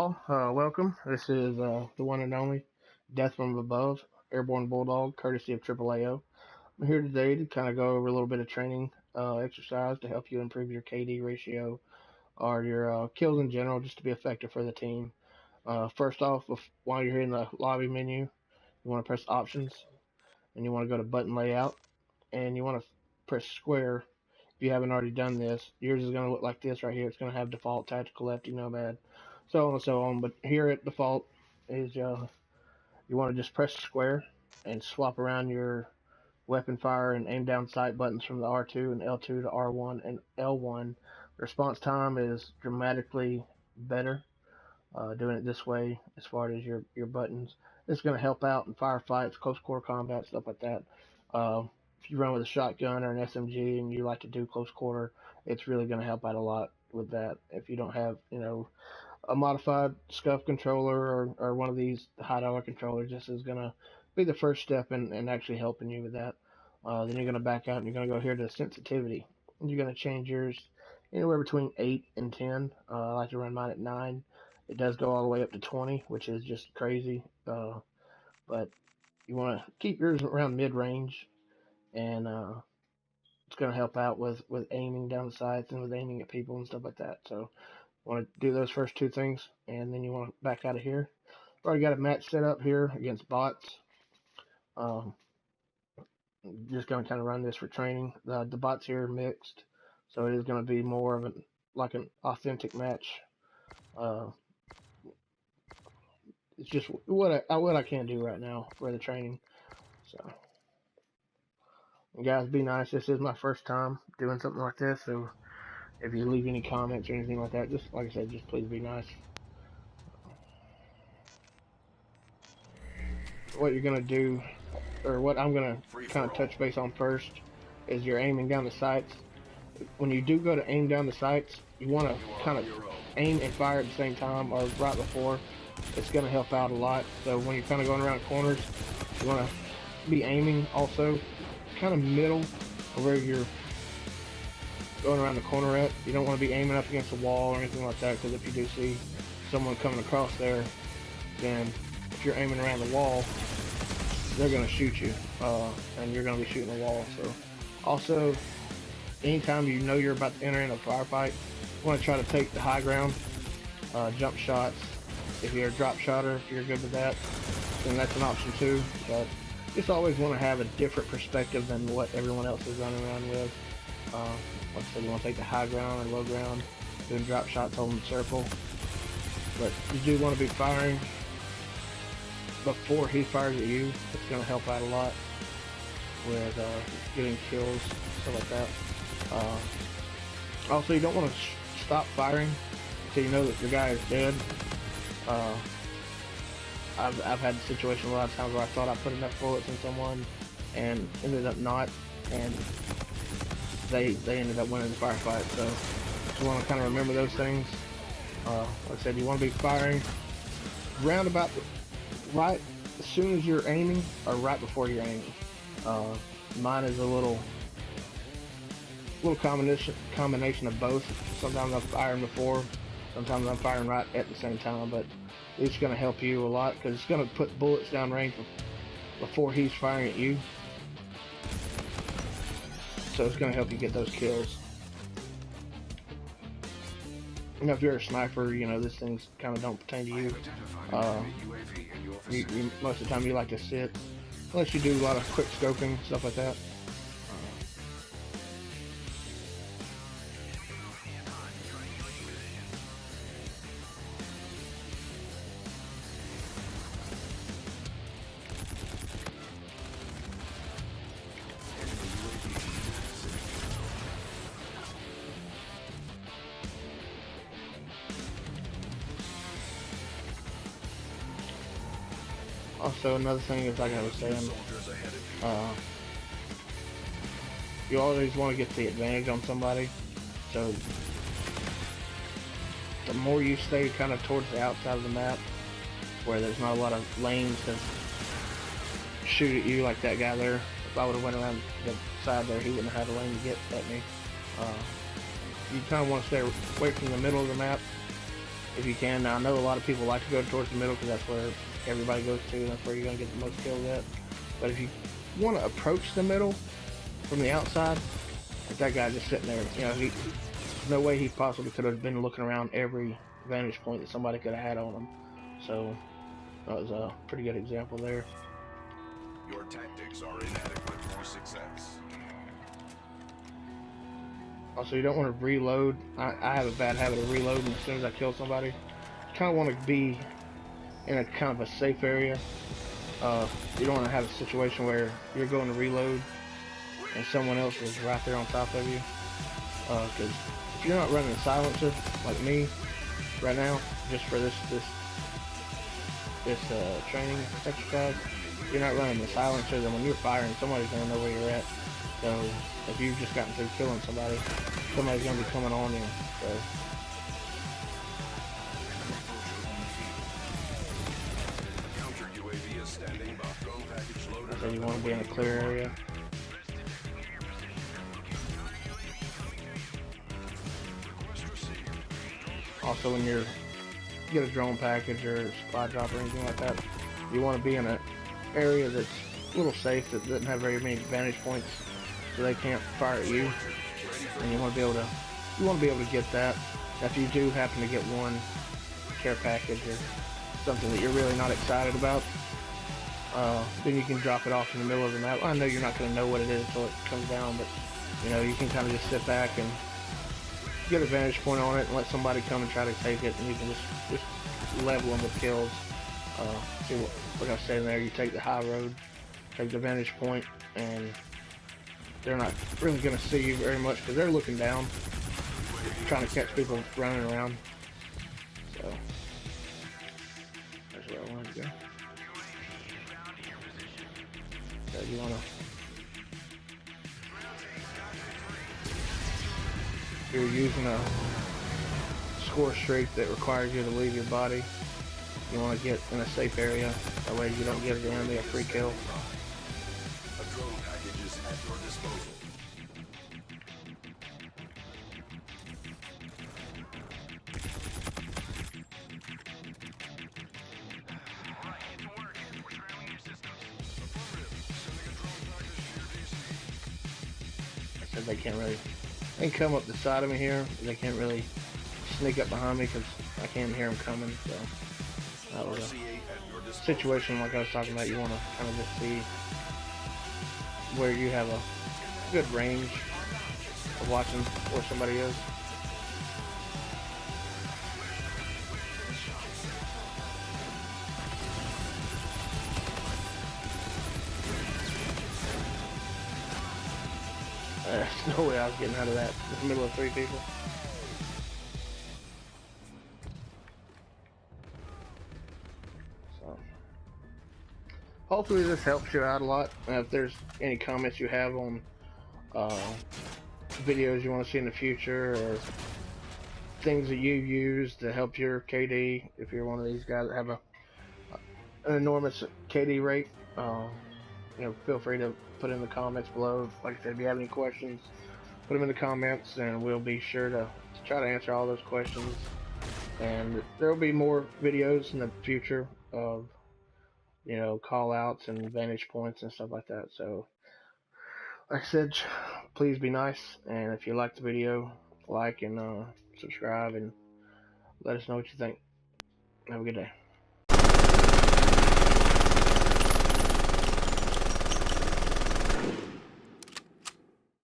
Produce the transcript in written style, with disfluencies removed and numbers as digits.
all, welcome. This is the one and only Death from Above, Airborne Bulldog, courtesy of AAAO. I'm here today to kind of go over a little bit of training exercise to help you improve your KD ratio or your kills in general, just to be effective for the team. First off, while you're here in the lobby menu, you want to press Options, and you want to go to Button Layout, and you want to press Square. If you haven't already done this, yours is going to look like this right here. It's going to have default tactical lefty nomad, so on and so on. But here at default is you want to just press square and swap around your weapon fire and aim down sight buttons from the R2 and L2 to R1 and L1. Response time is dramatically better doing it this way as far as your buttons. It's going to help out in firefights, close quarter combat, stuff like that. If you run with a shotgun or an SMG and you like to do close quarter, it's really going to help out a lot with that. If you don't have, a modified scuff controller or one of these high dollar controllers, this is going to be the first step in actually helping you with that. Then you're going to back out and you're going to go here to sensitivity. And you're going to change yours anywhere between 8 and 10. I like to run mine at 9. It does go all the way up to 20, which is just crazy. But you want to keep yours around mid-range, and it's going to help out with aiming down the sights and with aiming at people and stuff like that. So you want to do those first two things, and then you want to back out of here. Already got a match set up here against bots. Just going to kind of run this for training. The bots here are mixed, so it is going to be more of an authentic match. It's just what I can do right now for the training. So, and guys, be nice. This is my first time doing something like this, so if you leave any comments or anything like that, just like I said, just please be nice. What you're gonna do, or what I'm gonna kind of touch base on first, is you're aiming down the sights. When you do go to aim down the sights, you want to kind of aim and fire at the same time or right before. It's going to help out a lot. So when you're kind of going around corners, you want to be aiming also kind of middle of where you're going around the corner at. You don't want to be aiming up against the wall or anything like that, because if you do see someone coming across there, then if you're aiming around the wall, they're going to shoot you, and you're going to be shooting the wall. So also, anytime you know you're about to enter in a firefight, you want to try to take the high ground, jump shots. If you're a drop shotter, if you're good with that, then that's an option too. But just always want to have a different perspective than what everyone else is running around with. Like I said, you want to take the high ground or low ground, doing drop shots, holding the circle. But you do want to be firing before he fires at you. It's going to help out a lot with getting kills, stuff like that. Also, you don't want to stop firing until you know that your guy is dead. I've had the situation a lot of times where I thought I put enough bullets in someone and ended up not, and they ended up winning the firefight. So you want to kind of remember those things. Like I said, you want to be firing round about right as soon as you're aiming or right before you're aiming. Mine is a little combination of both. Sometimes I'm firing before, sometimes I'm firing right at the same time, but it's going to help you a lot because it's going to put bullets down range before he's firing at you. So it's going to help you get those kills. If you're a sniper, this thing's kind of don't pertain to you. Most of the time you like to sit, unless you do a lot of quick scoping, stuff like that. Also, another thing is, like I was saying, you always want to get the advantage on somebody. So the more you stay kind of towards the outside of the map, where there's not a lot of lanes to shoot at you, like that guy there. If I would have went around the side there, he wouldn't have had a lane to get at me. You kind of want to stay away from the middle of the map if you can. Now I know a lot of people like to go towards the middle because that's where everybody goes to, and that's where you're gonna get the most kills at. But if you want to approach the middle from the outside, like that guy just sitting there, there's no way he possibly could have been looking around every vantage point that somebody could have had on him. So that was a pretty good example there. Your tactics are inadequate for success. Also, you don't want to reload. I have a bad habit of reloading as soon as I kill somebody. You kind of want to be in a kind of a safe area. You don't want to have a situation where you're going to reload and someone else is right there on top of you. Because if you're not running a silencer like me right now, just for this training exercise, you're not running the silencer, then when you're firing, somebody's going to know where you're at. So if you've just gotten through killing somebody, somebody's going to be coming on you. So you want to be in a clear area. Also, when you get a drone package or a supply drop or anything like that, you want to be in an area that's a little safe, that doesn't have very many vantage points, so they can't fire at you. And you want to be able to get that. If you do happen to get one care package or something that you're really not excited about, then you can drop it off in the middle of the map. I know you're not going to know what it is until it comes down, but you can kind of just sit back and get a vantage point on it and let somebody come and try to take it, and you can just level them with kills. See what I was saying there, you take the high road, take the vantage point, and they're not really going to see you very much because they're looking down, trying to catch people running around. So that's where I wanted to go. So you want to, if you're using a score streak that requires you to leave your body, you want to get in a safe area. That way you don't give the enemy a free kill. A drone package is at your disposal. I said they can come up the side of me here. They can't really sneak up behind me because I can't hear them coming. So that was a situation like I was talking about. You want to kind of just see where you have a good range of watching where somebody is. There's no way I was getting out of that in the middle of 3 people. So hopefully this helps you out a lot. If there's any comments you have on videos you want to see in the future, or things that you use to help your KD, if you're one of these guys that have an enormous KD rate, feel free to put in the comments below. Like I said, if you have any questions, put them in the comments, and we'll be sure to try to answer all those questions. And there will be more videos in the future of call outs and vantage points and stuff like that. So like I said, please be nice, and if you like the video, like and subscribe, and let us know what you think. Have a good day.